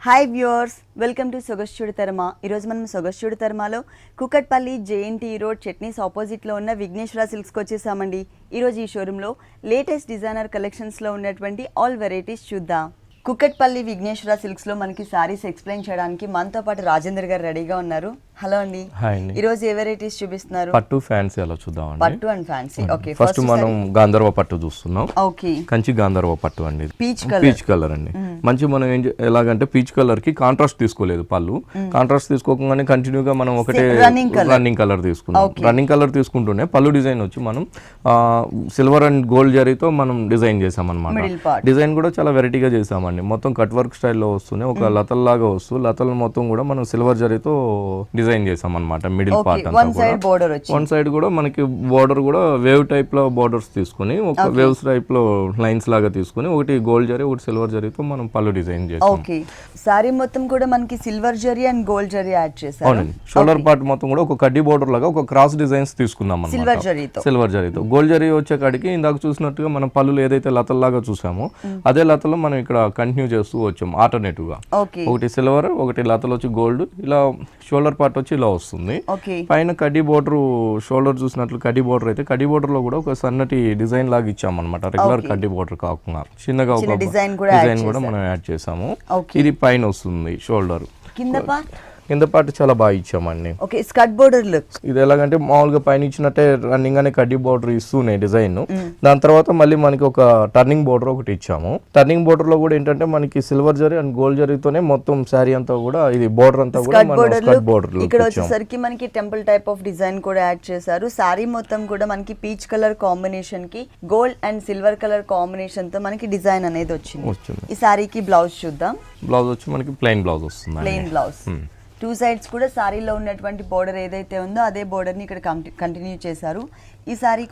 Hi viewers, welcome to సొగస్చుడి తర్మ. ఈరోజు మనం సొగస్చుడి తర్మలో కుకట్పల్లి జేఎన్టీ రోడ్ చట్నీస్ ఆపోజిట్లో ఉన్న విఘ్నేశ్వర సిల్క్స్కి వచ్చేసామండి. ఈరోజు ఈ షోరూంలో లేటెస్ట్ డిజైనర్ కలెక్షన్స్లో ఉన్నటువంటి ఆల్ వెరైటీస్ చూద్దాం. కుకట్పల్లి విఘ్నేశ్వర సిల్క్స్లో మనకి సారీస్ ఎక్స్ప్లెయిన్ చేయడానికి మనతో పాటు రాజేందర్ గారు రెడీగా ఉన్నారు. హలో అండి. ఈ రోజు ఏ వెరైటీస్ చూపిస్తున్నారు? పట్టు ఫ్యాన్సీ అలా చూద్దాం. పట్టు అండ్ ఫ్యాన్సీ. ఓకే, ఫస్ట్ మనం గాంధర్వ పట్టు చూస్తున్నాం. ఓకే, కంచి గాంధర్వ పట్టు అండి. పీచ్ కలర్ అండి. మంచి మనం ఎలాగంటే పీచ్ కలర్ కి కాంట్రాస్ట్ తీసుకోలేదు పళ్ళు. కాంట్రాస్ట్ తీసుకోగానే కంటిన్యూగా మనం ఒకటే రన్నింగ్ కలర్ తీసుకున్నాం. రన్నింగ్ కలర్ తీసుకుంటూనే పళ్ళు డిజైన్ వచ్చి మనం సిల్వర్ అండ్ గోల్డ్ జరీతో మనం డిజైన్ చేసాం అనమాట. డిజైన్ కూడా చాలా వెరైటీగా చేసామండి. మొత్తం కట్ వర్క్ స్టైల్లో వస్తూనే ఒక లతల్ లాగా వస్తూ లతల్ మొత్తం కూడా మనం సిల్వర్ జరీతో డిజైన్ చేసాం అనమాట. మిడిల్ పార్ట్ వన్ సైడ్ కూడా మనకి బోర్డర్ కూడా వేవ్ టైప్ లో బోర్డర్స్ తీసుకుని ఒక వేవ్స్ టైప్ లో లైన్స్ లాగా తీసుకుని ఒకటి గోల్డ్ జరీ ఒకటి సిల్వర్ జరీతో మనం పళ్ళు డిజైన్ చేసాం. ఓకే, సారీ మొత్తం కూడా మనకి silver zari and gold zari add చేశారు. అవునండి. షోల్డర్ పార్ట్ మొత్తం కూడా ఒక కడ్డీ బోర్డర్ లాగా ఒక క్రాస్ డిజైన్స్ తీసుకున్నాం అన్నమాట. సిల్వర్ జరీతో. గోల్డ్ జరీ వచ్చే కాడికి ఇందాక చూసినట్టుగా మనం పళ్ళు ఏదైతే లతల్ లాగా చూసామో అదే లతలో మనం ఇక్కడ కంటిన్యూ చేస్తూ వచ్చాం ఆల్టర్నేటివ్ గా. ఒకటి సిల్వర్ ఒకటి లతలు వచ్చి గోల్డ్, ఇలా షోల్డర్ పార్ట్ వచ్చి ఇలా వస్తుంది. పైన కడ్డీ బోర్డర్ షోల్డర్ చూసినట్లు కడ్డీ బోర్డర్ అయితే కడ్డీ బోర్డర్ లో కూడా ఒక సన్నటి డిజైన్ లాగా ఇచ్చాం అనమాట. రెగ్యులర్ కడ్డీ బోర్డర్ కాకుండా చిన్నగా ఒక డిజైన్ కూడా మనం యాడ్ చేసాము. ఇది పైన వస్తుంది షోల్డర్. కింద పార్ట్ చాలా బాగా ఇచ్చామండి. Okay, skirt border look. ఇది ఎలాగంటే మామూలుగా పైన ఇచ్చినట్టే రన్నింగ్ అనే కడ్డీ బోర్డర్ ఇస్తూనే డిజైన్. దాని తర్వాత మళ్ళీ మనకి ఒక టర్నింగ్ బోర్డర్ ఒకటి ఇచ్చాము. టర్నింగ్ బోర్డర్ లో కూడా ఏంటంటే మనకి సిల్వర్ జరీ అండ్ గోల్డ్ జరీతోనే మొత్తం శారీ అంతా కూడా ఇది బోర్డర్ అంతా కూడా స్కర్ట్ బోర్డర్. ఇక్కడ వచ్చేసరికి మనకి టెంపుల్ టైప్ ఆఫ్ డిజైన్ కూడా యాడ్ చేశారు. శారీ మొత్తం కూడా మనకి పీచ్ కలర్ కాంబినేషన్ కి gold and silver colour combination తో మనకి డిజైన్ అనేది వచ్చింది. ఈ శారీకి బ్లౌజ్ చూద్దాం. బ్లౌజ్ వచ్చి మనకి ప్లెయిన్ బ్లౌజ్ వస్తుంది. Plain blouse. టూ సైడ్స్ కూడా సారీలో ఉన్నటువంటి బోర్డర్ ఏదైతే ఉందో అదే బోర్డర్ ని ఇక్కడ కంటిన్యూ చేశారు. ఈ సారీ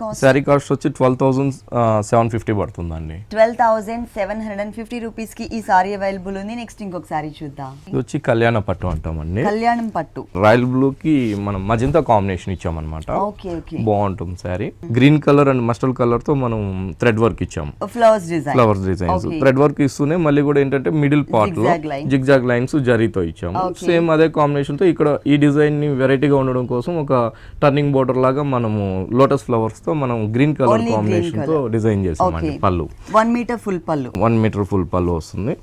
కాస్ట్ వచ్చి 12,750 పడుతుందండి. 12,750 రూపీస్ కి ఈ సారీ అవైలబుల్ ఉంది. నెక్స్ట్ ఇంకొక సారీ చూద్దాం. ఇది వచ్చి కళ్యాణ పట్టు అంటామండి. కళ్యాణం పట్టు. రాయల్ బ్లూ కి మనం మజంతా కాంబినేషన్ ఇచ్చామన్నమాట. బాగుంటుంది sari. Green colour and mustard colour తో మనం థ్రెడ్ వర్క్ ఇచ్చాము. ఫ్లవర్స్ డిజైన్స్ థ్రెడ్ వర్క్ ఇస్తూనే మళ్ళీ కూడా ఏంటంటే మిడిల్ పార్ట్ లో జిగ్జాగ్ లైన్స్ జరీతో ఇచ్చాము. సేమ్ అదే కాంబినేషన్ తో ఇక్కడ ఈ డిజైన్ ని వెరైటీగా ఉండడం కోసం ఒక టర్నింగ్ బోర్డర్ లాగా మనము లోటస్ ఫ్లవర్స్ తో మనం గ్రీన్ కలర్ కాంబినేషన్ తో డిజైన్ చేసామండి. పళ్ళు 1 మీటర్ ఫుల్ పళ్ళు వస్తుంది.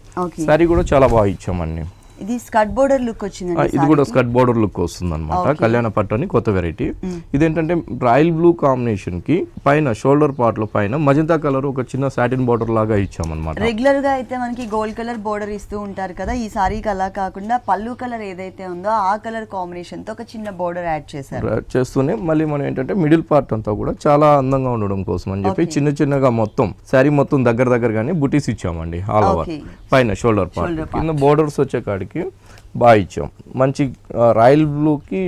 సారీ కూడా చాలా బాగా ఇచ్చామండి. ఇది స్కర్ట్ బోర్డర్ లుక్ వచ్చింది. ఇది కూడా స్కర్ట్ బోర్డర్ లుక్ వస్తుంది అనమాట. కళ్యాణ పట్టు అని కొత్త వెరైటీ. ఇదేంటంటే రాయల్ బ్లూ కాంబినేషన్ కి పైన షోల్డర్ పార్ట్ లో పైన మజంతా కలర్ ఒక చిన్న సాటిన్ బోర్డర్ లాగా ఇచ్చామన్నమాట. రెగ్యులర్ గా అయితే మనకి గోల్డ్ కలర్ బోర్డర్ ఇస్తూ ఉంటారు కదా, ఈ సారీకి అలా కాకుండా పళ్ళు కలర్ ఏదైతే ఉందో ఆ కలర్ కాంబినేషన్ తో ఒక చిన్న బోర్డర్ యాడ్ చేశారు. చేస్తూనే మళ్ళీ మనం ఏంటంటే మిడిల్ పార్ట్ అంతా కూడా చాలా అందంగా ఉండడం కోసం అని చెప్పి చిన్న చిన్నగా మొత్తం శారీ మొత్తం దగ్గరగానే బుటీస్ ఇచ్చామండి. ఆల్ ఓవర్ పైన షోల్డర్ పార్ట్ కింద బోర్డర్స్ వచ్చే కాడికి బాగా ఇచ్చాం. మంచి రాయల్ బ్లూ కి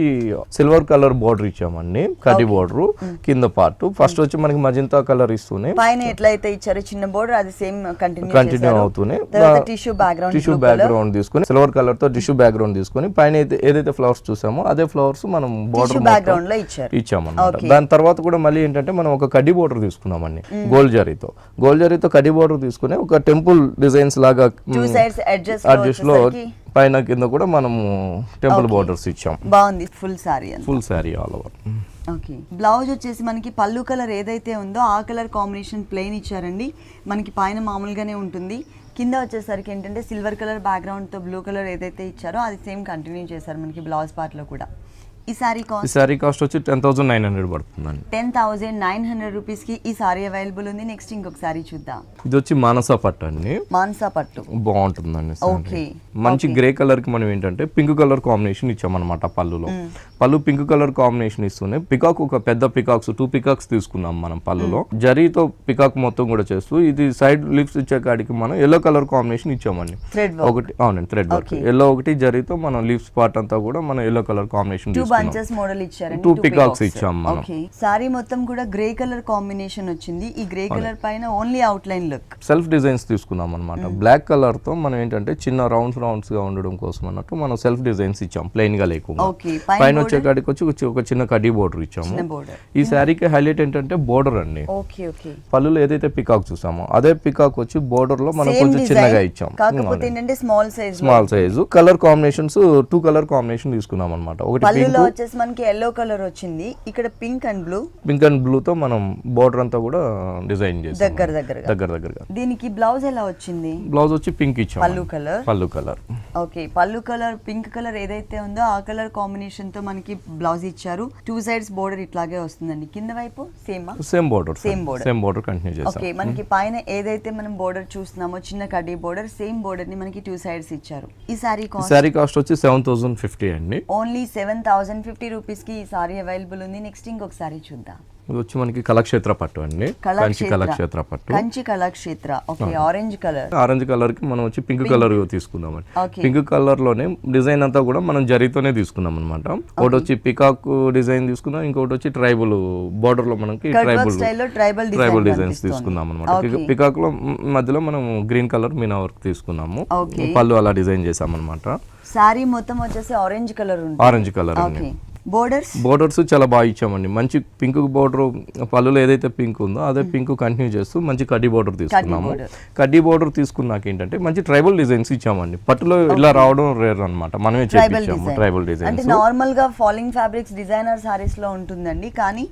సిల్వర్ కలర్ బోర్డర్ ఇచ్చామండి. కడ్డీ బోర్డర్ కింద పార్ట్ ఫస్ట్ వచ్చి మనకి మజంతా కలర్ ఇస్తూనే పైన ఎట్లయితే ఇచ్చారో చిన్న బోర్డర్ అది సేమ్ కంటిన్యూ అవుతూనే టిష్యూ బ్యాక్గ్రౌండ్ తీసుకుని సిల్వర్ కలర్ తో టిష్యూ బ్యాక్గ్రౌండ్ తీసుకుని పైన ఏదైతే ఫ్లవర్స్ చూసామో అదే ఫ్లవర్స్ మనం బోర్డర్ బ్యాక్గ్రౌండ్ లో ఇచ్చామన్నమాట. దాని తర్వాత కూడా మళ్ళీ ఏంటంటే మనం ఒక కడ్డీ బోర్డర్ తీసుకున్నామండి. గోల్డ్ జరీతో కడ్డీ బోర్డర్ తీసుకుని ఒక టెంపుల్ డిజైన్స్ లాగా అడ్జస్ట్ లో పైన కింద కూడా మనము టెంపుల్ బోర్డర్స్ ఇచ్చాం. బాగుంది. Full sorry all over. Okay, blouse వచ్చేసి మనకి పళ్ళు కలర్ ఏదైతే ఉందో ఆ కలర్ కాంబినేషన్ ప్లెయిన్ ఇచ్చారండి. మనకి పైన మామూలుగానే ఉంటుంది. కింద వచ్చేసరికి ఏంటంటే సిల్వర్ కలర్ బ్యాక్గ్రౌండ్ తో బ్లూ కలర్ ఏదైతే ఇచ్చారో అది సేమ్ కంటిన్యూ చేశారు మనకి బ్లౌజ్ పార్ట్ లో కూడా. ఈ సారీ కాస్ట్ వచ్చి 10,900 పడుతుందండి. 10,900 రూపీస్ కి ఈ సారీ అవైలబుల్ ఉంది. నెక్స్ట్ ఇంకొక సారీ చూద్దాం. ఇది వచ్చి మానస పట్టు అండి. బాగుంటుందండి. మంచి గ్రే కలర్ కి మనం ఏంటంటే పింక్ కలర్ కాంబినేషన్ ఇచ్చామన్నమాట. పళ్ళు పింక్ కలర్ కాంబినేషన్ ఇస్తూనే పికాక్ ఒక పెద్ద పికాక్స్ 2 పికాక్స్ తీసుకున్నాం మనం పళ్ళులో. జరీతో పికాక్ మొత్తం కూడా చేస్తూ ఇది సైడ్ లిప్స్ ఇచ్చే కాడికి మనం ఎల్లో కలర్ కాంబినేషన్ ఇచ్చామండి. ఒకటి అవునండి థ్రెడ్ వర్క్ ఎల్లో ఒకటి జరీతో మనం లిప్స్ పార్ట్ అంతా కూడా మనం yellow colour combination bunches model ఇచ్చారండి, 2 పికాక్స్ ఇచ్చాం మనం. ఓకే, సారీ మొత్తం కూడా గ్రే కలర్ కాంబినేషన్ వచ్చింది. ఈ గ్రే కలర్ పైన only out line look, self designs తీసుకున్నాం అనమాట. బ్లాక్ కలర్ తో మనం ఏంటంటే చిన్న రౌండ్స్ గా ఉండడం కోసం అన్నట్టు మనం సెల్ఫ్ డిజైన్స్ ఇచ్చాం, ప్లెయిన్ గా లేకుండా. ఓకే, పైన వచ్చే కాడికి వచ్చి ఒక చిన్న కడ్డీ బోర్డర్ ఇచ్చాము. ఈ శారీకి హైలైట్ ఏంటంటే బోర్డర్ అండి. ఓకే ఓకే, పళ్ళులో ఏదైతే పికాక్ చూసామో అదే పికాక్ వచ్చి బోర్డర్ లో మనం కొంచెం చిన్నగా ఇచ్చాం, కాకపోతే ఏంటంటే small size. Colour combinations 2 colour combination తీసుకున్నాం అనమాట. ఒకటి పళ్ళులో వచ్చేసి మనకి yellow కలర్ వచ్చింది, ఇక్కడ పింక్ అండ్ బ్లూ తో మనం బోర్డర్ అంతా కూడా డిజైన్ చేసాం దగ్గరగా. దీనికి బ్లౌజ్ ఎలా వచ్చింది? బ్లౌజ్ వచ్చి పింక్ ఇచ్చాం, పళ్ళు కలర్. ఓకే, పళ్ళు కలర్ పింక్ కలర్ ఏదైతే ఉందో ఆ కలర్ కాంబినేషన్ తో మనకి బ్లౌజ్ ఇచ్చారు. 2 సైడ్స్ బోర్డర్ ఇట్లాగే వస్తుందండి. కింద వైపు సేమ్ బోర్డర్ కంటిన్యూ చేసాం. ఓకే, మనకి పైన ఏదైతే మనం బోర్డర్ చూస్తున్నామో చిన్న కడ్డీ బోర్డర్, సేమ్ బోర్డర్ ని మనకి 2 సైడ్స్ ఇచ్చారు. ఈ సారీ కాస్ట్ వచ్చి 7050 అండి. ఓన్లీ 7050 రూపీస్ కి ఈ సారీ అవైలబుల్ ఉంది. నెక్స్ట్ ఇంకొక సారీ చూద్దాం. ఇది వచ్చి మనకి కళాక్షేత్ర పట్టు అండి, Kanchi Kalakshetra. Okay, orange colour కి మనం వచ్చి పింక్ కలర్ తీసుకుందాం. పింక్ కలర్ లోనే డిజైన్ అంతా కూడా మనం జరీతోనే తీసుకున్నాం అనమాట. ఒకటి వచ్చి పికాక్ డిజైన్ తీసుకున్నాం, ఇంకోటి వచ్చి ట్రైబల్ బోర్డర్ లో మనకి ట్రైబల్ డిజైన్స్ తీసుకున్నాం అనమాట. పికాక్ లో మధ్యలో మనం గ్రీన్ కలర్ మీనా వర్క్ తీసుకున్నాము, పళ్ళు అలా డిజైన్ చేసాం అనమాట. సారీ మొత్తం వచ్చేసి ఆరెంజ్ కలర్ అండి. బోర్డర్స్ చాలా బాగా ఇచ్చామండి. మంచి పింక్ బోర్డర్, పళ్ళులో ఏదైతే పింక్ ఉందో అదే పింక్ కంటిన్యూ చేస్తూ మంచి కడ్డీ బోర్డర్ తీసుకున్నాము. కడ్డీ బోర్డర్ తీసుకున్నాక ఏంటంటే మంచి ట్రైబల్ డిజైన్స్ ఇచ్చామండి. పట్టులో ఇలా రావడం రేర్ అనమాట, మనమే చేయించాము ట్రైబల్ డిజైన్స్. అంటే నార్మల్ గా ఫాలింగ్ ఫ్యాబ్రిక్స్ డిజైనర్ సారీస్ లో ఉంటుందండి, కానీ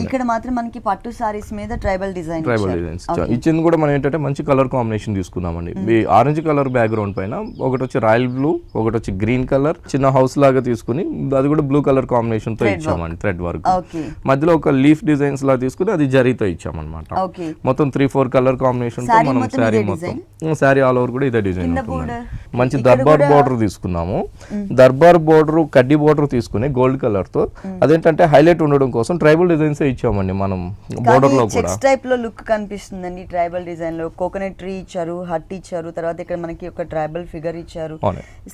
ఇక్కడ మాత్రం మనకి పట్టు సారీస్ మీద ట్రైబల్ డిజైన్స్ ఇచ్చింది కూడా మనం ఏంటంటే మంచి కలర్ కాంబినేషన్ తీసుకున్నామండి. ఆరెంజ్ కలర్ బ్యాక్గ్రౌండ్ పైన ఒకటి వచ్చి రాయల్ బ్లూ, ఒకటి వచ్చి గ్రీన్ కలర్, చిన్న హౌస్ లాగా తీసుకుని అది కూడా బ్లూ కలర్ కాంబినేషన్ తో ఇచ్చామండి. థ్రెడ్ వర్క్ మధ్యలో ఒక లీఫ్ డిజైన్స్ లా తీసుకుని అది జరీతో ఇచ్చామన్నమాట. మొత్తం 3-4 కలర్ కాంబినేషన్ తో మనం శారీ ఆల్ ఓవర్ కూడా ఇదే డిజైన్ ఉంటుంది. మంచి దర్బార్ బోర్డర్ తీసుకున్నాము. దర్బార్ బోర్డర్ కడ్డీ బోర్డర్ తీసుకుని గోల్డ్ కలర్ తో అదేంటంటే హైలైట్ ఉండడం కోసం ట్రైబల్ డిజైన్స్ ఇచ్చామండి. మనం బోర్డర్ లో కూడా టైప్ లో లుక్ కనిపిస్తుందండి. ట్రైబల్ డిజైన్ లో కోకోనట్ ట్రీ ఇచ్చారు, హట్ ఇచ్చారు, తర్వాత ఇక్కడ మనకి ఒక ట్రైబల్ ఫిగర్ ఇచ్చారు.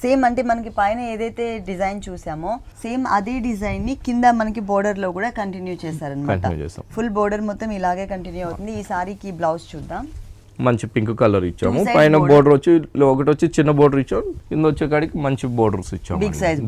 సేమ్ అంటే మనకి పైన ఏదైతే డిజైన్ చూసామో సేమ్ అదే డిజైన్ ని కింద మనకి బోర్డర్ లో కూడా కంటిన్యూ చేశారన్నమాట. ఫుల్ బోర్డర్ మొత్తం ఇలాగే కంటిన్యూ అవుతుంది. ఈ సారీకి బ్లౌజ్ చూద్దాం. మంచి పింక్ కలర్ ఇచ్చాము. పైన బోర్డర్ వచ్చి ఒకటి వచ్చి చిన్న బోర్డర్ ఇచ్చాము, కింద వచ్చే కాడికి మంచి బోర్డర్స్ ఇచ్చాము,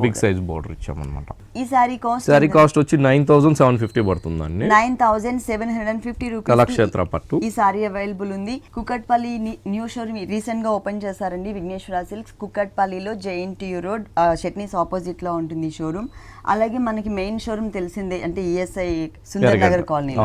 బిగ్ సైజ్ బోర్డర్ ఇచ్చాము అనమాట. ఈ సారీ కాస్ట్ వచ్చి 9750 పడుతుందండి. 9750 రూపీస్ కళాక్షేత్ర పట్టు. ఈ సారీ అవైలబుల్ ఉంది. కుకట్పల్లి న్యూ షోరూమ్ రీసెంట్ గా ఓపెన్ చేశారండి. విఘ్నేశ్వర సిల్క్స్ కుకట్పల్లిలో JNTU రోడ్ చట్నీస్ ఆపోజిట్ లో ఉంటుంది ఈ షోరూమ్. అలాగే మనకి మెయిన్ షోరూమ్ తెలిసిందే అంటే ESI సుందర్ నగర్ కాలనీ.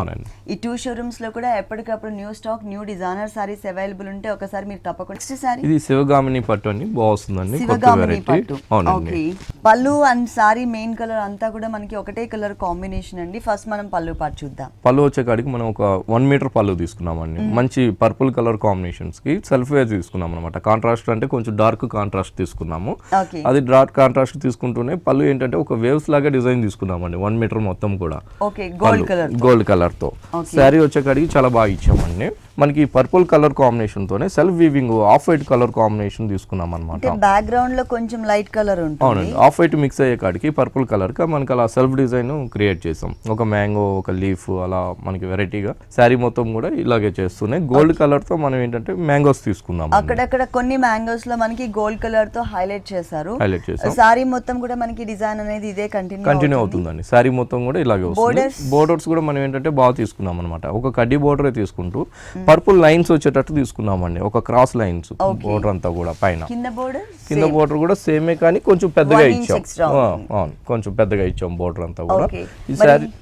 ఈ 2 షోరూమ్స్ లో కూడా ఎప్పటికప్పుడు new stock, new designer saris available ఉంటే ఒకసారి మీరు తప్పకుండా. నెక్స్ట్ సారీ ఇది శివగామిని పట్టు అని బాగుంటుందండి. శివగామిని పట్టు. ఓకే, పళ్ళు అండ్ సారీ మెయిన్ కలర్ అంతా కూడా మనకి ఒకటే కలర్ కాంబినేషన్ అండి. ఫస్ట్ మనం పళ్ళు పాటు చూద్దాం. పళ్ళు వచ్చే కాడికి మనం ఒక 1 మీటర్ పళ్ళు తీసుకున్నామండి. మంచి పర్పుల్ కలర్ కాంబినేషన్స్ కి సెల్ఫ్ వేర్ తీసుకున్నాం అనమాట. కాంట్రాస్ట్ అంటే కొంచెం డార్క్ కాంట్రాస్ట్ తీసుకున్నాము. అది డార్క్ కాంట్రాస్ట్ తీసుకుంటూనే పళ్ళు ఏంటంటే ఒక వేవ్స్ లాగా డిజైన్ తీసుకున్నామండి. 1 మీటర్ మొత్తం కూడా గోల్డ్ కలర్ తో. శారీ వచ్చే కాడికి చాలా బాగా ఇచ్చామండి. మనకి పర్పుల్ కలర్ కాంబినేషన్ తోనే self weaving off white colour combination తీసుకున్నాం అనమాట. బ్యాక్గ్రౌండ్ లో కొంచెం లైట్ కలర్ ఉంటుంది. అవునండి, ఆఫ్ వైట్ మిక్స్ అయ్యే కాడికి పర్పుల్ కలర్ గా మనకి అలా సెల్ఫ్ డిజైన్ క్రియేట్ చేసాం. ఒక మ్యాంగో, ఒక లీఫ్, అలా మనకి వెరైటీగా శారీ మొత్తం కూడా ఇలాగే చేస్తున్నాయి. గోల్డ్ కలర్ తో మనం ఏంటంటే మ్యాంగోస్ తీసుకున్నాం. అక్కడక్కడ కొన్ని మ్యాంగోస్ లో మనకి గోల్డ్ కలర్ తో హైలైట్ చేశారు. శారీ మొత్తం కూడా మనకి డిజైన్ అనేది ఇదే కంటిన్యూ అవుతుందండి. శారీ మొత్తం కూడా ఇలాగే వస్తుంది. బోర్డర్స్ కూడా మనం ఏంటంటే బాగా తీసుకున్నాం అనమాట. ఒక కడ్డీ బోర్డర్ తీసుకుంటూ పర్పుల్ లైన్స్ వచ్చేటట్టు తీసుకున్నామండి. ఒక క్రాస్ లైన్స్ బోర్డర్ అంతా కూడా పైన. కింద బోర్డర్ కూడా సేమే కానీ కొంచెం పెద్దగా ఇచ్చాం. కొంచెం పెద్దగా ఇచ్చాం బోర్డర్ అంతా కూడా.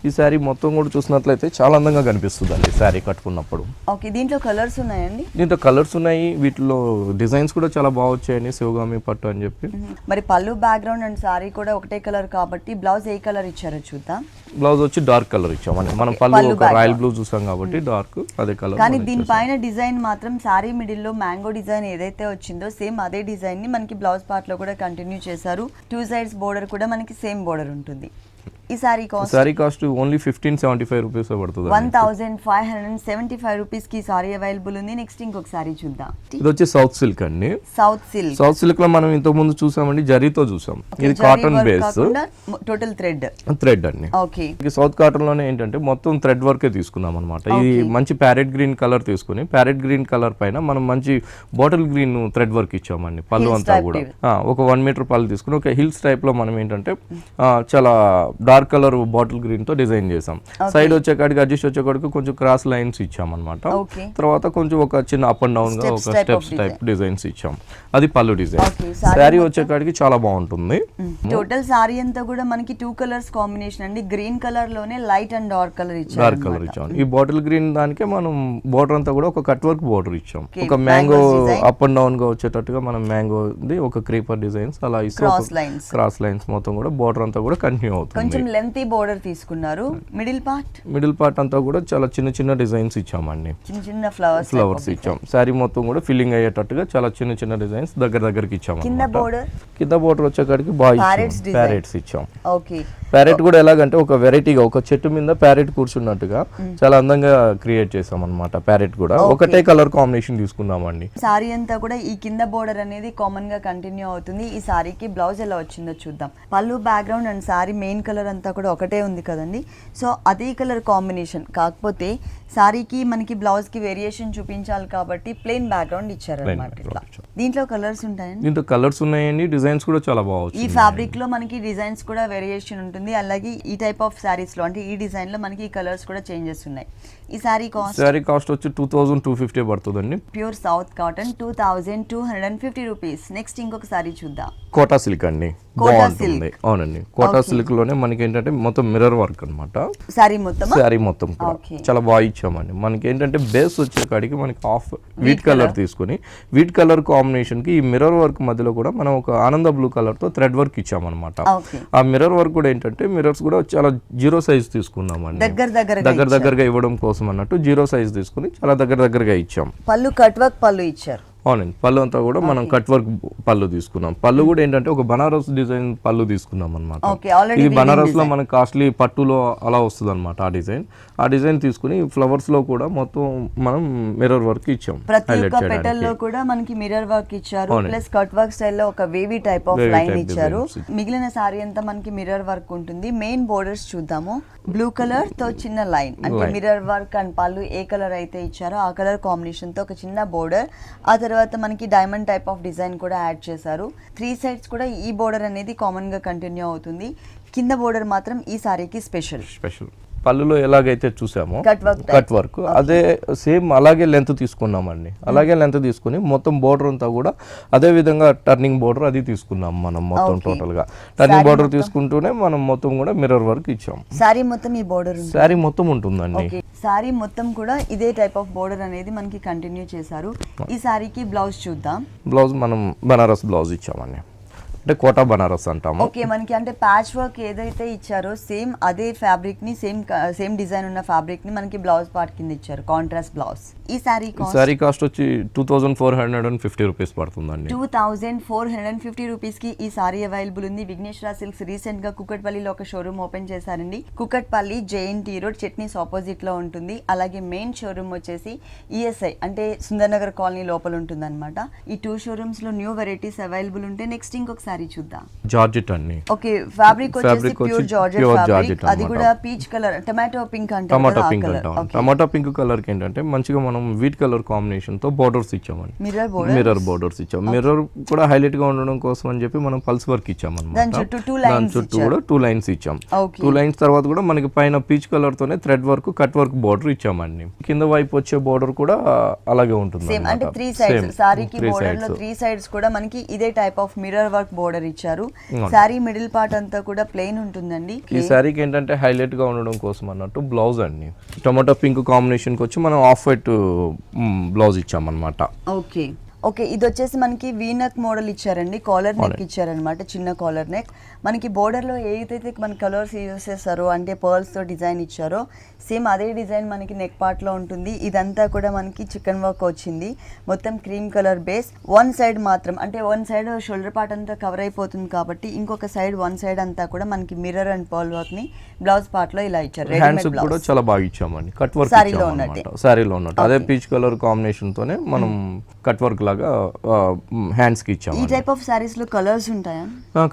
ఈ శారీ మొత్తం కూడా చూసినట్లయితే చాలా అందంగా కనిపిస్తుంది అండి శారీ కట్టుకున్నప్పుడు. దీంట్లో కలర్స్ ఉన్నాయండి. దీంట్లో కలర్స్ ఉన్నాయి. వీటిలో డిజైన్స్ కూడా చాలా బాగా వచ్చాయండి. శివగామి పట్టు అని చెప్పి. మరి పళ్ళు బ్యాక్గ్రౌండ్ అండ్ శారీ కూడా ఒకటే కలర్ కాబట్టి బ్లౌజ్ ఏ కలర్ ఇచ్చారో చూద్దాం. బ్లౌజ్ వచ్చి డార్క్ కలర్ ఇచ్చామండి. మనం పళ్ళు ఒక రాయల్ బ్లూ చూసాం కాబట్టి డార్క్ అదే కలర్. కానీ దీనిపైన డిజైన్ మాత్రం శారీ మిడిల్ లో మ్యాంగో డిజైన్ ఏదైతే వచ్చిందో సేమ్ అదే డిజైన్ ని మనకి బ్లౌజ్ పార్ట్ లో కూడా కంటిన్యూ చేశారు. 2 సైడ్స్ బోర్డర్ కూడా మనకి సేమ్ బోర్డర్ ఉంటుంది. ఈ sorry cost sorry cost only 1575 rupees పడుతుంది. 1575 రూపీస్ కి సారీ అవైలబుల్ ఉంది. నెక్స్ట్ ఇంకొక సారీ చూద్దాం. ఇది వచ్చి సౌత్ సిల్క్ అండి. South silk. సౌత్ సిల్క్ లో మనం ఇంతకు ముందు చూసామండి, జరీతో చూసాం. ఇది కాటన్ బేస్, టోటల్ థ్రెడ్ అండి. ఓకే. సౌత్ కాటన్ లోనే ఏంటంటే మొత్తం థ్రెడ్ వర్కే తీసుకున్నాం అనమాట. ఇది మంచి ప్యారెట్ గ్రీన్ కలర్ తీసుకుని ప్యారెట్ గ్రీన్ కలర్ పైన మనం మంచి బాటిల్ గ్రీన్ థ్రెడ్ వర్క్ ఇచ్చామండి. పళ్ళు అంతా కూడా ఒక 1 మీటర్ పళ్ళు తీసుకుని ఒక హిల్స్ టైప్ లో మనం ఏంటంటే చాలా డార్క్ కలర్ బాటిల్ గ్రీన్ తో డిజైన్ చేసాం. సైడ్ వచ్చేకాడికి అడ్జస్ట్ వచ్చేకాడికి కొంచెం క్రాస్ లైన్స్ ఇచ్చాం అనమాట. తర్వాత కొంచెం ఒక చిన్న అప్ అండ్ డౌన్ గా ఒక స్టెప్స్ టైప్ డిజైన్స్ ఇచ్చాం. అది పళ్ళు డిజైన్. శారీ వచ్చేకాడికి చాలా బాగుంటుంది. టోటల్ సారీ అంతా కూడా మనకి 2 కలర్స్ కాంబినేషన్ అండి. గ్రీన్ కలర్ లోనే లైట్ అండ్ డార్క్ కలర్ ఇచ్చాం. డార్క్ కలర్ ఇచ్చాం. ఈ బాటిల్ గ్రీన్ దానికే మనం బోర్డర్ అంతా కూడా ఒక కట్ వర్క్ బోర్డర్ ఇచ్చాం. ఒక మ్యాంగో అప్ అండ్ డౌన్ గా వచ్చేటట్టుగా మనం మ్యాంగో ఒక క్రీపర్ డిజైన్స్ అలా ఇస్తాం. క్రాస్ లైన్స్ మొత్తం కూడా బోర్డర్ అంతా కూడా కంటిన్యూ అవుతుంది. కొంచెం లెంతీ బోర్డర్ తీసుకున్నారు. మిడిల్ పార్ట్ అంతా కూడా చాలా చిన్న చిన్న డిజైన్స్ ఇచ్చామండి. చిన్న చిన్న ఫ్లవర్స్ ఇచ్చాం. శారీ మొత్తం కూడా ఫిల్లింగ్ అయ్యేటట్టుగా చాలా చిన్న చిన్న డిజైన్స్ దగ్గరికి ఇచ్చాం. కింద బోర్డర్ వచ్చేకాడికి ప్యారెట్స్ ఇచ్చాం. ప్యారెట్ కూడా ఎలాగంటే ఒక వెరైటీగా ఒక చెట్టు మీద ప్యారెట్ కూర్చున్నట్టుగా చాలా అందంగా క్రియేట్ చేసాం అన్నమాట. ప్యారెట్ కూడా ఒకటే కలర్ కాంబినేషన్ తీసుకున్నామండి. సారీ అంతా కూడా ఈ కింద బోర్డర్ అనేది కామన్ గా కంటిన్యూ అవుతుంది. ఈ సారీకి బ్లౌజ్ ఎలా వచ్చిందో చూద్దాం. పళ్ళు background and sorry main colour అంతా కూడా ఒకటే ఉంది కదండి. సో అదే కలర్ కాంబినేషన్, కాకపోతే సారీకి మనకి బ్లౌజ్ కి వేరియేషన్ చూపించాలి కాబట్టి ప్లెయిన్ బ్యాక్గ్రౌండ్ ఇచ్చారన్నమాట. ఇట్లా దీంట్లో కలర్స్ ఉంటాయండి. దీంట్లో కలర్స్ ఉన్నాయండి. డిజైన్స్ కూడా చాలా బాగుంది. ఈ ఫ్యాబ్రిక్ లో మనకి డిజైన్స్ కూడా వేరియేషన్ ఉంటుంది. అలాగే ఈ టైప్ ఆఫ్ సారీస్ లో అంటే ఈ డిజైన్ లో మనకి కలర్స్ కూడా చేంజెస్ ఉన్నాయి. ఈ సారీ కాస్ట్ వచ్చి 2250 పడుతుందండి. Pure south cotton 2250 rupees. Next ఇంకొక సారీ చూద్దాం. కోటా సిల్క్ అండి. బాగుంటుంది. అవునండి. కోటా సిల్క్ లోనే మనకి ఏంటంటే మొత్తం మిర్రర్ వర్క్ అనమాట. సారీ మొత్తం చాలా బాగా ఇచ్చామండి. మనకి ఏంటంటే బేస్ వచ్చే కాడికి మనకి ఆఫ్ వీట్ కలర్ తీసుకుని వీట్ కలర్ కాంబినేషన్ కి ఈ మిర్రర్ వర్క్ మధ్యలో కూడా మనం ఒక ఆనంద బ్లూ కలర్ తో థ్రెడ్ వర్క్ ఇచ్చామన్నమాట. ఆ మిర్రర్ వర్క్ కూడా ఏంటంటే మిర్రర్స్ కూడా చాలా 0 సైజ్ తీసుకున్నామండి. దగ్గరగా ఇవ్వడం కోసం అన్నట్టు 0 సైజ్ తీసుకుని చాలా దగ్గరగా ఇచ్చాం. పళ్ళు కట్ వర్క్ పళ్ళు ఇచ్చారు. అవునండి. పళ్ళు అంతా కూడా మనం కట్ వర్క్ పళ్ళు తీసుకున్నాం. పళ్ళు కూడా ఏంటంటే ఒక బనారస్ డిజైన్ పళ్ళు తీసుకున్నాం అనమాట. ఇది బనారస్ లో మనకి కాస్ట్లీ పట్టులో అలా వస్తుంది అనమాట. ఆ డిజైన్ తీసుకుని ఫ్లవర్స్ లో కూడా మొత్తం మనం మిర్రర్ వర్క్ ఇచ్చాం. ప్రతి ఒక్క పెటల్ లో కూడా మనకి మిర్రర్ వర్క్ ఇచ్చారు. ప్లస్ కట్ వర్క్ స్టైల్ లో ఒక వేవీ టైప్ ఆఫ్ లైన్ ఇచ్చారు. మిగిలిన సారీ అంతా మనకి మిర్రర్ వర్క్ ఉంటుంది. మెయిన్ బోర్డర్స్ చూద్దాము. బ్లూ కలర్ తో చిన్న లైన్ అంటే మిర్రర్ వర్క్ అండ్ పళ్ళు ఏ కలర్ అయితే ఇచ్చారో ఆ కలర్ కాంబినేషన్ తో ఒక చిన్న బోర్డర్. ఆ తర్వాత మనకి డైమండ్ టైప్ ఆఫ్ డిజైన్ కూడా యాడ్ చేశారు. 3 సైడ్స్ కూడా ఈ బోర్డర్ అనేది కామన్ గా కంటిన్యూ అవుతుంది. కింద బోర్డర్ మాత్రం ఈ సారీకి స్పెషల్. పళ్ళులో ఎలాగైతే చూసామో కట్ వర్క్ అదే సేమ్ అలాగే లెంత్ తీసుకున్నామండి. అలాగే లెంత్ తీసుకుని మొత్తం బోర్డర్ అంతా కూడా అదే విధంగా టర్నింగ్ బోర్డర్ అది తీసుకున్నాం మనం. మొత్తం టోటల్ గా టర్నింగ్ బోర్డర్ తీసుకుంటూనే మనం మొత్తం కూడా మిర్రర్ వర్క్ ఇచ్చాం. సారీ మొత్తం ఈ బోర్డర్ సారీ మొత్తం ఉంటుందండి. సారీ మొత్తం కూడా ఇదే టైప్ ఆఫ్ బోర్డర్ అనేది మనకి కంటిన్యూ చేశారు. ఈ సారీకి బ్లౌజ్ చూద్దాం. బ్లౌజ్ మనం బనారస్ బ్లౌజ్ ఇచ్చామండి. అంటే కోటా బనారస్ అంటాము. ఓకే. మనకి అంటే ప్యాచ్ వర్క్ ఏదైతే ఇచ్చారో సేమ్ అదే ఫ్యాబ్రిక్ ని సేమ్ డిజైన్ ఉన్న ఫ్యాబ్రిక్ ని మనకి బ్లౌజ్ పార్ట్ కింద ఇచ్చారు. Contrast blouse. ఈ సారీ కాస్ట్ వచ్చి 2450 రూపీస్ పడుతుందండి. 2450 రూపీస్ కి ఈ సారీ అవైలబుల్ ఉంది. విఘ్నేశ్వర సిల్క్స్ రీసెంట్ గా కుకట్పల్లిలో ఒక షోరూమ్ ఓపెన్ చేశారండి. Kukatpally JNT road Chutneys opposite లో ఉంటుంది. అలాగే మెయిన్ షోరూమ్ వచ్చేసి ఈఎస్ఐ అంటే సుందర్నగర్ కాలనీ లోపల ఉంటుంది అనమాట. ఈ 2 షోరూమ్స్ లో న్యూ వెరైటీస్ అవైలబుల్ ఉంటాయి. నెక్స్ట్ ఇంకొక సారీ చూద్దాం. జార్జెట్ అండి. ఓకే. ఫ్యాబ్రిక్ వచ్చేసి ప్యూర్ జార్జెట్ ఫ్యాబ్రిక్. అది కూడా పీచ్ కలర్ టమాటో పింక్ అంటారు. టమాటో పింక్ కలర్ కి ఏంటంటే మంచిగా మనం వీట్ కలర్ కాంబినేషన్ తో బోర్డర్స్ ఇచ్చామండి. మిర్రర్ బోర్డర్స్ ఇచ్చాం. మిర్రర్ కూడా హైలైట్ గా ఉండడం కోసం అని చెప్పి మనం పల్స్ వర్క్ ఇచ్చామన్నమాట. దాని చుట్టూ కూడా 2 లైన్స్ ఇచ్చాం. 2 లైన్స్ తర్వాత కూడా మనకి పైన పీచ్ కలర్ తోనే thread work cut work border ఇచ్చామండి. కింద వైపు వచ్చే బోర్డర్ కూడా అలాగే ఉంటుంది. అంటే 3 సైడ్స్ సారీకి బోర్డర్ లో 3 సైడ్స్ కూడా మనకి ఇదే type of mirror work border ఇచ్చారు. సారీ మిడిల్ పార్ట్ అంతా కూడా ప్లెయిన్ ఉంటుందండి. ఈ సారీకి ఏంటంటే హైలైట్ గా ఉండడం కోసం అన్నట్టు బ్లౌజ్ అండి. టొమాటో పింక్ కాంబినేషన్ కి వచ్చి మనం ఆఫ్ వైట్ బ్లౌజ్ ఇచ్చామన్నమాట. ఓకే. ఓకే, ఇది వచ్చేసి మనకి వీనక్ మోడల్ ఇచ్చారండి, కాలర్ నెక్ ఇచ్చారనమాట, చిన్న కాలర్ నెక్. మనకి బోర్డర్ లో ఏదైతే మన కలర్స్ యూస్ చేస్తారో అంటే పర్ల్స్ తో డిజైన్ ఇచ్చారో సేమ్ అదే డిజైన్ మనకి నెక్ పార్ట్ లో ఉంటుంది. ఇదంతా కూడా మనకి చికెన్ వర్క్ వచ్చింది, మొత్తం cream colour base. One side మాత్రం అంటే వన్ సైడ్ షోల్డర్ పార్ట్ అంతా కవర్ అయిపోతుంది కాబట్టి ఇంకొక సైడ్ వన్ సైడ్ అంతా కూడా మనకి మిర్రర్ అండ్ పర్ల్ వర్క్ ని బ్లౌజ్ పార్ట్ లో ఇలా ఇచ్చారు. హ్యాండ్స్ కూడా చాలా బాగా ఇచ్చామండి, కట్ వర్క్ సారీలో ఉన్నట్టు, సారీలో ఉన్నట్టు అదే పీచ్ కలర్ కాంబినేషన్ తోనే మనం కట్ వర్క్ లాగా హ్యాండ్స్ కి ఇచ్చాము. ఈ టైప్ ఆఫ్ సారీస్ లో కలర్స్ ఉంటాయా?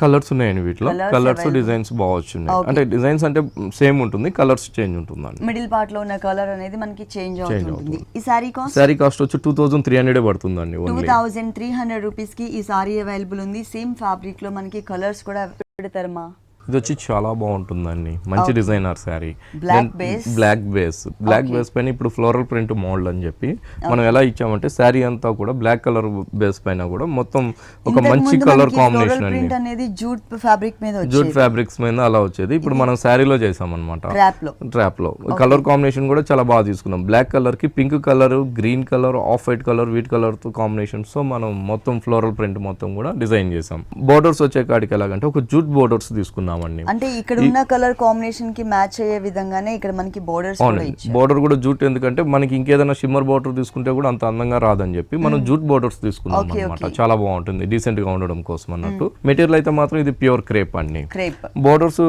కలర్స్ ఉన్నాయండి వీటిలో, కలర్స్ డిజైన్స్ బాగా వచ్చున్నాయి. అంటే డిజైన్స్ అంటే సేమ్ ఉంటుంది, కలర్స్ చేంజ్ ఉంటుందండి. మిడిల్ పార్ట్ లో ఉన్న కలర్ అనేది మనకి చేంజ్ అవుతుంది. ఈ సారీ కాస్ట్ వచ్చి 2300 పడుతుందండి. 2300 రూపీస్ కి ఈ సారీ అవైలబుల్ ఉంది. సేమ్ ఫ్యాబ్రిక్ లో మనకి కలర్స్ కూడా పెడతారమ్మా. ఇది వచ్చి చాలా బాగుంటుందండి, మంచి డిజైనర్ శారీ, బ్లాక్ బేస్ పైన ఇప్పుడు ఫ్లోరల్ ప్రింట్ మోడల్ అని చెప్పి మనం ఎలా ఇచ్చామంటే శారీ అంతా కూడా బ్లాక్ కలర్ బేస్ పైన కూడా మొత్తం ఒక మంచి కలర్ కాంబినేషన్ అండి. జూట్ ఫ్యాబ్రిక్ మీద జూట్ ఫ్యాబ్రిక్స్ మీద అలా వచ్చేది, ఇప్పుడు మనం శారీలో చేసాం అనమాట. ట్రాప్ లో కలర్ కాంబినేషన్ కూడా చాలా బాగా తీసుకున్నాం. బ్లాక్ కలర్ కి pink colour, green colour, off white colour, wheat colour తో కాంబినేషన్స్ తో మనం మొత్తం ఫ్లోరల్ ప్రింట్ మొత్తం కూడా డిజైన్ చేసాం. బోర్డర్స్ వచ్చే కాడికి ఎలాగంటే ఒక జూట్ బోర్డర్స్ తీసుకున్నాం. అంటే ఇక్కడ ఉన్న కలర్ కాంబినేషన్ కి మ్యాచ్ అయ్యే విధంగానే ఇక్కడ మనకి బోర్డర్స్ కూడా ఇచ్చారు. బోర్డర్ కూడా జూట్, ఎందుకంటే మనకి ఇంకేదైనా షిమ్మర్ బోర్డర్ తీసుకుంటే కూడా అంత అందంగా రాదని చెప్పి మనం జూట్ బోర్డర్స్ తీసుకున్నాం అన్నమాట. చాలా బాగుంటుంది, డీసెంట్ గా ఉండడం కోసం అన్నట్టు. మెటీరియల్ అయితే మాత్రం ఇది ప్యూర్ క్రేప్ అండి. బోర్డర్స్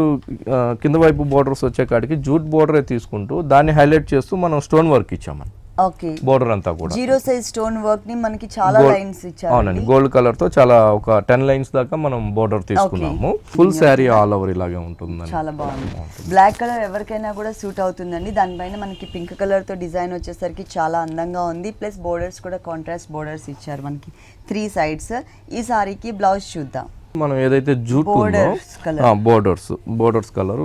కింద వైపు బోర్డర్స్ వచ్చే కాడికి జూట్ బోర్డర్ తీసుకుంటూ దాన్ని హైలైట్ చేస్తూ మనం స్టోన్ వర్క్ ఇచ్చామని. ఓకే, బోర్డర్ అంతా కూడా జీరో సైజ్ స్టోన్ వర్క్ ని మనకి చాలా లైన్స్ ఇచ్చారు. అవునండి, గోల్డ్ కలర్ తో చాలా ఒక 10 లైన్స్ దాకా మనం బోర్డర్ తీసుకున్నాము. ఫుల్ శారీ ఆల్ ఓవర్ ఇలాగే ఉంటుంది, చాలా బాగుంది. బ్లాక్ కలర్ ఎవరికైనా కూడా సూట్ అవుతుందండి. దానిపైన మనకి పింక్ కలర్ తో డిజైన్ వచ్చేసరికి చాలా అందంగా ఉంది. ప్లస్ బోర్డర్స్ కూడా కాంట్రాస్ట్ బోర్డర్స్ ఇచ్చారు మనకి 3 సైడ్స్. ఈ సారీకి బ్లౌజ్ చూద్దాం. మనం ఏదైతే జూట్ బోర్డర్స్ కలర్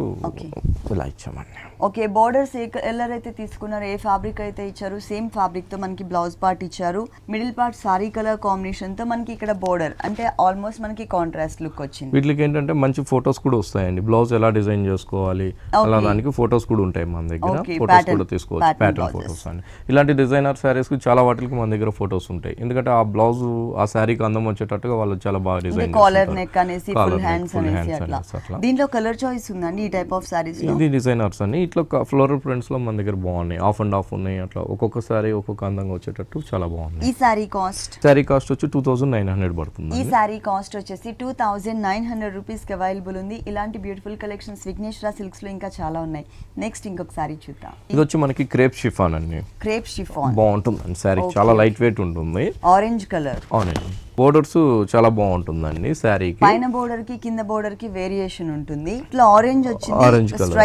ఇలా ఇచ్చామండి. ఓకే, బోర్డర్స్ ఏ కలర్ అయితే తీసుకున్నారు, ఏ ఫ్యాబ్రిక్ అయితే ఇచ్చారు, సేమ్ ఫ్యాబ్రిక్ తో మనకి బ్లౌజ్ పార్ట్ ఇచ్చారు. Middle part sorry colour combination తో మనకి ఇక్కడ బోర్డర్ అంటే ఆల్మోస్ట్ మనకి కాంట్రాస్ట్ లుక్ వచ్చింది. వీటికి ఏంటంటే మంచి ఫొటోస్ కూడా వస్తాయండి, బ్లౌజ్ ఎలా డిజైన్ చేసుకోవాలి అలా దానికి ఫొటోస్ కూడా ఉంటాయి మన దగ్గర. ఫొటోస్ కూడా తీసుకోవచ్చు, ప్యాటర్న్ ఫొటోస్ అని. ఇలాంటి డిజైనర్ శారీస్ కి చాలా వాటికి మన దగ్గర ఫొటోస్ ఉంటాయి, ఎందుకంటే ఆ బ్లౌజ్ ఆ శారీకి అందం వచ్చేటట్టుగా వాళ్ళు చాలా బాగా డిజైన్ కాలర్ నెక్ అనేసి ఫుల్ హ్యాండ్స్ అనేసి అట్లా. దీంట్లో కలర్ చాయిస్ ఉందండి ఈ టైప్ ఆఫ్ సారీస్ లో. ఇది డిజైనర్స్ అని ఇట్లా ఫ్లోరల్ ప్రింట్స్ లో మన దగ్గర బాగున్నాయి, ఆఫ్ అండ్ ఆఫ్ ఉన్నాయి, అట్లా ఒక్కొక్క సారీ ఒక్కొక్క అందంగా వచ్చేటట్టు చాలా బాగుంది. ఈ సారీ కాస్ట్ వచ్చి 2900 పడుతుంది. ఈ సారీ కాస్ట్ వచ్చేసి 2900 రూపీస్ కి అవైలబుల్ ఉంది. ఇలాంటి బ్యూటిఫుల్ కలెక్షన్స్ విఘ్నేశ్వర సిల్క్స్ లో ఇంకా చాలా ఉన్నాయి. నెక్స్ట్ ఇంకొక సారీ చూద్దాం. ఇది వచ్చి మనకి క్రేప్ షిఫాన్ అండి. క్రేప్ షిఫాన్ బాగుంటుంది సారీ, చాలా లైట్ వెయిట్ ఉంటుంది, ఆరెంజ్ కలర్. అవునండి, బోర్డర్స్ చాలా బాగుంటుందండి శారీకి. పైన బోర్డర్ కి కింద బోర్డర్ కి వేరియేషన్ ఉంటుంది. ఇట్లా ఆరెంజ్ వచ్చింది, ఆరెంజ్ కలర్,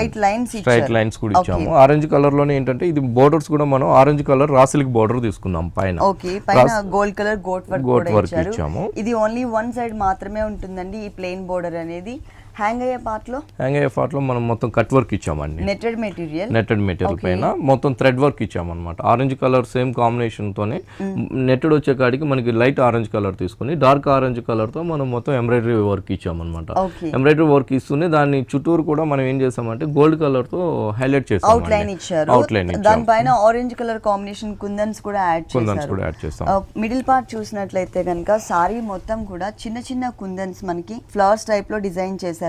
స్ట్రైట్ లైన్స్ కూడా ఇచ్చాము. ఆరెంజ్ కలర్ లోనే ఏంటంటే ఇది బోర్డర్స్ కూడా మనం ఆరెంజ్ కలర్ రా సిల్క్ బోర్డర్ తీసుకున్నాం పైన. ఓకే, పైన గోల్డ్ కలర్ గోట్ వర్క్ ఇచ్చాము. ఇది ఓన్లీ వన్ సైడ్ మాత్రమే ఉంటుందండి ఈ ప్లెయిన్ బోర్డర్ అనేది. హ్యాంగ్ అయ్యే పార్ట్ లో మనం మొత్తం కట్ వర్క్ ఇచ్చామండి. నెట్టెడ్ మెటీరియల్ పైన మొత్తం థ్రెడ్ వర్క్ ఇచ్చామన్నమాట. ఆరెంజ్ కలర్ సేమ్ కాంబినేషన్ తోనే నెట్టెడ్ వచ్చే కాడికి మనకి లైట్ ఆరెంజ్ కలర్ తీసుకుని డార్క్ ఆరెంజ్ కలర్ తో మనం మొత్తం ఎంబ్రాయిడరీ వర్క్ ఇచ్చామన్నమాట. ఎంబ్రాయిడరీ వర్క్ ఇస్తూనే దాన్ని చుట్టూరు కూడా మనం ఏం చేసామంటే గోల్డ్ కలర్ తో హైలైట్ చేసాం, అవుట్లైన్ ఇచ్చారు. దానిపైన ఆరెంజ్ కలర్ కాంబినేషన్ కుందన్స్ కూడా యాడ్ చేసాం. మిడిల్ పార్ట్ చూసినట్లయితే కనుక సారీ మొత్తం కూడా చిన్న చిన్న కుందన్స్ మనకి ఫ్లవర్స్ టైప్ లో డిజైన్ చేశారనమాట.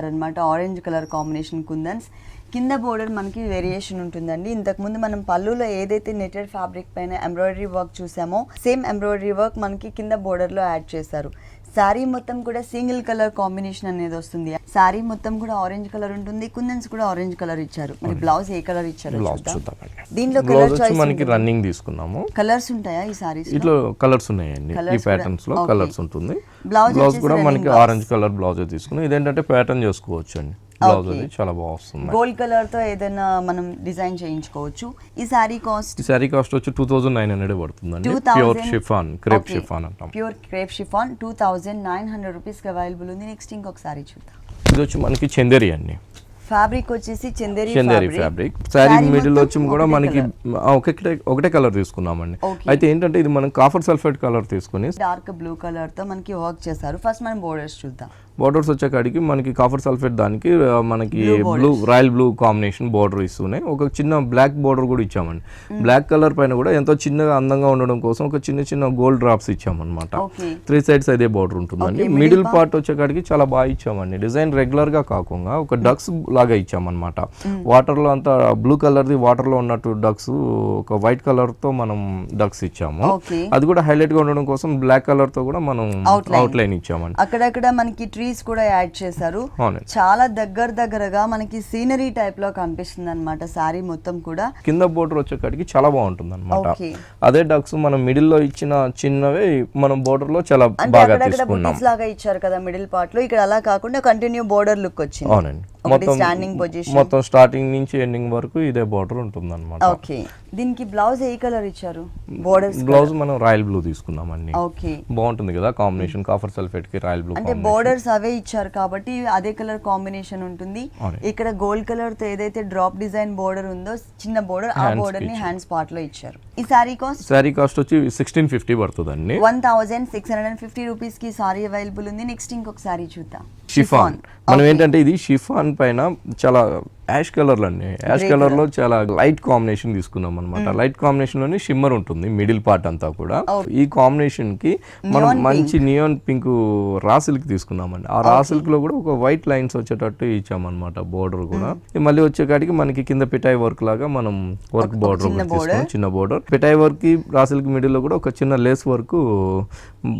ఆరెంజ్ కలర్ కాంబినేషన్ కుందన్స్. కింద బోర్డర్ మనకి వేరియేషన్ ఉంటుందండి. ఇంతకు ముందు మనం పళ్ళులో ఏదైతే నెటెడ్ ఫ్యాబ్రిక్ పైన ఎంబ్రాయిడరీ వర్క్ చూసామో సేమ్ ఎంబ్రాయిడరీ వర్క్ మనకి కింద బోర్డర్ లో యాడ్ చేశారు. సారీ మొత్తం కూడా సింగిల్ కలర్ కాంబినేషన్ అనేది వస్తుంది. సారీ మొత్తం కూడా ఆరెంజ్ కలర్ ఉంటుంది, కుందన్స్ కూడా ఆరెంజ్ కలర్ ఇచ్చారు. మరి బ్లౌజ్ ఏ కలర్ ఇచ్చారు దీంట్లో కలర్ చాయిస్ మనకి రన్నింగ్ తీసుకున్నాము. కలర్స్ ఉంటాయా ఈ సారీస్? ఇట్లా కలర్స్ ఉన్నాయండి, ఈ ప్యాటర్న్స్ లో కలర్స్ ఉంటుంది. బ్లౌజ్ కూడా మనకి ఆరెంజ్ కలర్ బ్లౌజ్ తీసుకున్నాం. ఇదేంటంటే ప్యాటర్న్ చేసుకోవచ్చు అండి, బ్లౌజ్ అది చాలా బాగా వస్తుంది. గోల్డ్ కలర్ తో ఏదైనా మనం డిజైన్ చేయించుకోవచ్చు. ఈ సారీ కాస్ట్ వచ్చి 2900 పడుతుందండి. ప్యూర్ షిఫాన్, క్రేప్ షిఫాన్ అంటాం. ప్యూర్ క్రేప్ షిఫాన్ 2900 రూపీస్ కి అవైలబుల్ ఉంది. నెక్స్ట్ ఇంకొక సారీ చూద్దాం. ఇది వచ్చి మనకి చందేరి అండి. ఫ్యాబ్రిక్ వచ్చేసి చందేరి ఫ్యాబ్రిక్. శారీ మిడిల్ వచ్చి కూడా మనకి ఒకటే కలర్ తీసుకున్నామండి. అయితే ఏంటంటే ఇది మనం కాపర్ సల్ఫేట్ కలర్ తీసుకుని డార్క్ బ్లూ కలర్ తో మనకి వర్క్ చేశారు. ఫస్ట్ మనం బోర్డర్స్ చూద్దాం. బోర్డర్స్ వచ్చేకాడికి మనకి కాపర్ సల్ఫేట్ దానికి మనకి blue royal blue combination border ఇస్తూనే ఒక చిన్న బ్లాక్ బోర్డర్ కూడా ఇచ్చామండి. బ్లాక్ కలర్ పైన కూడా ఎంతో చిన్నగా అందంగా ఉండడం కోసం ఒక చిన్న గోల్డ్ డ్రాప్స్ ఇచ్చామన్నమాట. 3 sides అదే బోర్డర్ ఉంటుందండి. మిడిల్ పార్ట్ వచ్చేకాడికి చాలా బాగా ఇచ్చామండి. డిజైన్ రెగ్యులర్ గా కాకుండా ఒక డక్స్ లాగా ఇచ్చామన్నమాట. వాటర్ లో అంతా బ్లూ కలర్ ది వాటర్ లో ఉన్నట్టు డక్స్ ఒక వైట్ కలర్ తో మనం డక్స్ ఇచ్చాము. అది కూడా హైలైట్ గా ఉండడం కోసం బ్లాక్ కలర్ తో కూడా మనం అవుట్ లైన్ ఇచ్చామండి. అక్కడక్కడ మనకి ట్రీస్ కూడా యాడ్ చేశారు. చాలా దగ్గరగా మనకి సీనరీ టైప్ లో కనిపిస్తుంది అన్నమాట సారీ మొత్తం కూడా. కింద బోర్డర్ వచ్చేకాడికి చాలా బాగుంటుంది అనమాట. అదే డక్స్ మనం మిడిల్ లో ఇచ్చిన చిన్నవే మనం బోర్డర్ లో చాలా బాగా తీసుకున్నాం. లాగా ఇచ్చారు కదా మిడిల్ పార్ట్ లో, ఇక్కడ అలా కాకుండా కంటిన్యూ బోర్డర్ లుక్ వచ్చింది. అవునండి, మొత్తం స్టార్టింగ్ నుంచి ఎండింగ్ వరకు ఇదే బోర్డర్ ఉంటుంది అనమాట. ఓకే, దీనికి బ్లౌజ్ ఏ కలర్ ఇచ్చారు? బోర్డర్స్ బ్లౌజ్ మనం రాయల్ బ్లూ తీసుకున్నామండి. ఓకే, బాగుంటుంది కదా కాంబినేషన్, కాపర్ సల్ఫేట్ కి రాయల్ బ్లూ. అంటే బోర్డర్స్ అవే ఇచ్చారు కాబట్టి అదే కలర్ కాంబినేషన్ ఉంటుంది. ఇక్కడ గోల్డ్ కలర్ తో ఏదైతే డ్రాప్ డిజైన్ బోర్డర్ ఉందో చిన్న బోర్డర్, ఆ బోర్డర్ ని హ్యాండ్స్ పార్ట్ లో ఇచ్చారు. ఈ సారీ కాస్ట్ వచ్చి 1650 పడుతుందండి. 1650 రూపీస్ కి సారీ అవైలబుల్ ఉంది. నెక్స్ట్ ఇంకొక సారీ చూద్దాం. షిఫాన్. మనం ఏంటంటే ఇది షిఫాన్ పైన చాలా యాష్ కలర్ అండి. యాష్ కలర్ లో చాలా లైట్ కాంబినేషన్ తీసుకున్నాం అనమాట. లైట్ కాంబినేషన్ లోనే షిమ్మర్ ఉంటుంది మిడిల్ పార్ట్ అంతా కూడా. ఈ కాంబినేషన్ కి మనం మంచి నియాన్ పింక్ రా సిల్క్ తీసుకున్నామండి. ఆ రా సిల్క్ లో కూడా ఒక వైట్ లైన్స్ వచ్చేటట్టు ఇచ్చామన్నమాట బోర్డర్ కూడా. మళ్ళీ వచ్చేకాడికి మనకి కింద పిటాయి వర్క్ లాగా మనం వర్క్ బోర్డర్ తీసుకున్నాం, చిన్న బోర్డర్. పిటాయి వర్క్ కి రా సిల్క్ మిడిల్ లో కూడా ఒక చిన్న లేస్ వర్క్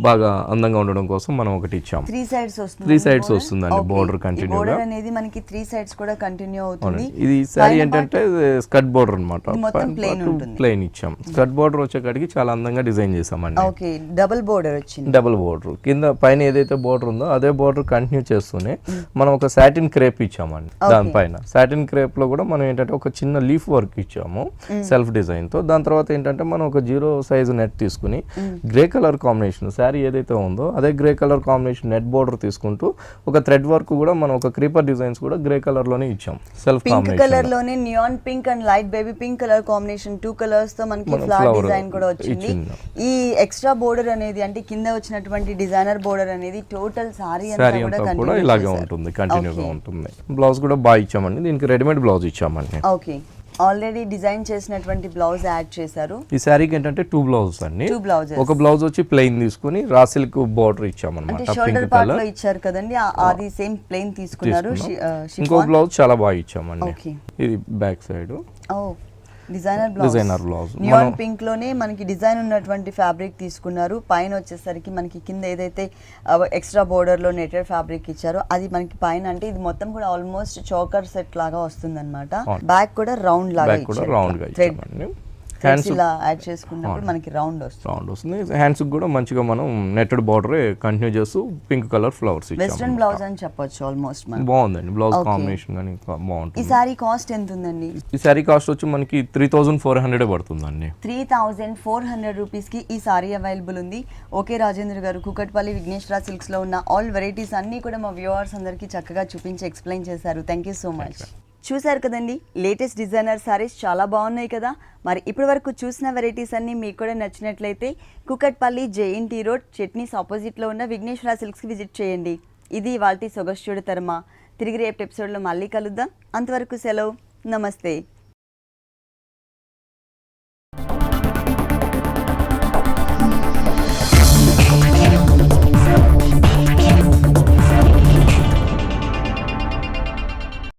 బాగా అందంగా ఉండడం కోసం మనం ఒకటి ఇచ్చాం. 3 sides వస్తుందండి బోర్డర్ కంటిన్యూ గా. అనేది మనకి 3 sides కూడా కంటిన్యూ అవుతుంది. ఇది సారీ ఏంటంటే స్కర్ట్ బోర్డర్ అన్నమాట. ప్లెయిన్ ఇచ్చాం. స్కర్ట్ బోర్డర్ వచ్చేకాడికి చాలా అందంగా డిజైన్ చేసామండి. ఓకే, డబుల్ బోర్డర్ వచ్చింది. డబుల్ బోర్డర్ కింద పైన ఏదైతే బోర్డర్ ఉందో అదే బోర్డర్ కంటిన్యూ చేస్తూనే మనం ఒక సాటిన్ క్రేప్ ఇచ్చామండి. దానిపైన సాటిన్ క్రేప్ లో కూడా మనం ఏంటంటే ఒక చిన్న లీఫ్ వర్క్ ఇచ్చాము సెల్ఫ్ డిజైన్ తో. దాని తర్వాత ఏంటంటే మనం ఒక 0 size నెట్ తీసుకుని గ్రే కలర్ కాంబినేషన్ శారీ ఏదైతే ఉందో అదే grey colour combination net border తీసుకుంటూ ఒక థ్రెడ్ వర్క్ కూడా మనం ఒక క్రీపర్ డిజైన్స్ కూడా గ్రే కలర్ లోనే ఇచ్చాం. సెల్ఫ్ పింక్ కలర్ లోనే neon pink and light baby pink colour combination 2 colours తో మనకి ఫ్లవర్ డిజైన్ కూడా వచ్చింది. ఈ ఎక్స్ట్రా బోర్డర్ అనేది అంటే కింద వచ్చినటువంటి డిజైనర్ బోర్డర్ అనేది టోటల్ సారీ అంతా కూడా ఇలాగే ఉంటుంది, కంటిన్యూగా ఉంటుంది. బ్లౌజ్ కూడా బాగా ఇచ్చామండి. దీనికి రెడీమేడ్ బ్లౌజ్ ఇచ్చామండి. ఓకే, ఆల్రెడీ డిజైన్ చేసినటువంటి బ్లౌజ్ యాడ్ చేశారు. ఈ శారీకి ఏంటంటే 2 బ్లౌజెస్ అండి. ఒక బ్లౌజ్ వచ్చి ప్లెయిన్ తీసుకుని రా సిల్క్ బోర్డర్ ఇచ్చామన్నమాట. షోల్డర్ పార్ట్ లో ఇచ్చారు కదండి, అది సేమ్ ప్లెయిన్ తీసుకున్నారు. ఇంకో బ్లౌజ్ చాలా బాగా ఇచ్చామండి. ఇది back side designer blouse neon pink లోనే మనకి డిజైన్ ఉన్నటువంటి ఫ్యాబ్రిక్ తీసుకున్నారు. పైన వచ్చేసరికి మనకి కింద ఏదైతే ఎక్స్ట్రా బోర్డర్ లో నెటెడ్ ఫ్యాబ్రిక్ ఇచ్చారో అది మనకి పైన అంటే ఇది మొత్తం కూడా ఆల్మోస్ట్ చోకర్ సెట్ లాగా వస్తుంది అనమాట. బ్యాక్ కూడా రౌండ్ లాగా ఇచ్చారు. హ్యాండ్స్ ఇలా యాడ్ చేసుకున్నప్పుడు మనకి రౌండ్ వస్తుంది. హ్యాండ్స్ కూడా మంచిగా మనం నెట్టెడ్ బోర్డర్ కంటిన్యూ చేస్తూ పింక్ కలర్ ఫ్లవర్స్ ఇచ్చాము. వెస్టర్న్ బ్లౌజ్ అని చెప్పొచ్చు ఆల్మోస్ట్. బాగుందండి బ్లౌజ్ కాంబినేషన్ గానీ బాగుంటుంది. ఈ సారీ కాస్ట్ ఎంత ఉందండి? ఈ సారీ కాస్ట్ వచ్చి మనకి 3400 పడుతుందండి. 3400 రూపీస్ కి ఈ సారీ అవైలబుల్ ఉంది. ఓకే రాజేంద్ర గారు, కూకట్పల్లి విఘ్నేశ్వర సిల్క్స్ లో ఉన్న ఆల్ వెరైటీస్ అన్ని కూడా మా వ్యూవర్స్ అందరికీ చక్కగా చూపించి ఎక్స్ప్లెయిన్ చేశారు. Thank you so much. చూసారు కదండి, లేటెస్ట్ డిజైనర్ సారీస్ చాలా బాగున్నాయి కదా. మరి ఇప్పటి వరకు చూసిన వెరైటీస్ అన్నీ మీకు కూడా నచ్చినట్లయితే కూకట్పల్లి JNT రోడ్ చట్నీస్ ఆపోజిట్లో ఉన్న విఘ్నేశ్వర సిల్క్స్కి విజిట్ చేయండి. ఇది ఇవాల్టి సొగస్యుడి తరమ. తిరిగి రేపు ఎపిసోడ్లో మళ్ళీ కలుద్దాం. అంతవరకు సెలవు, నమస్తే.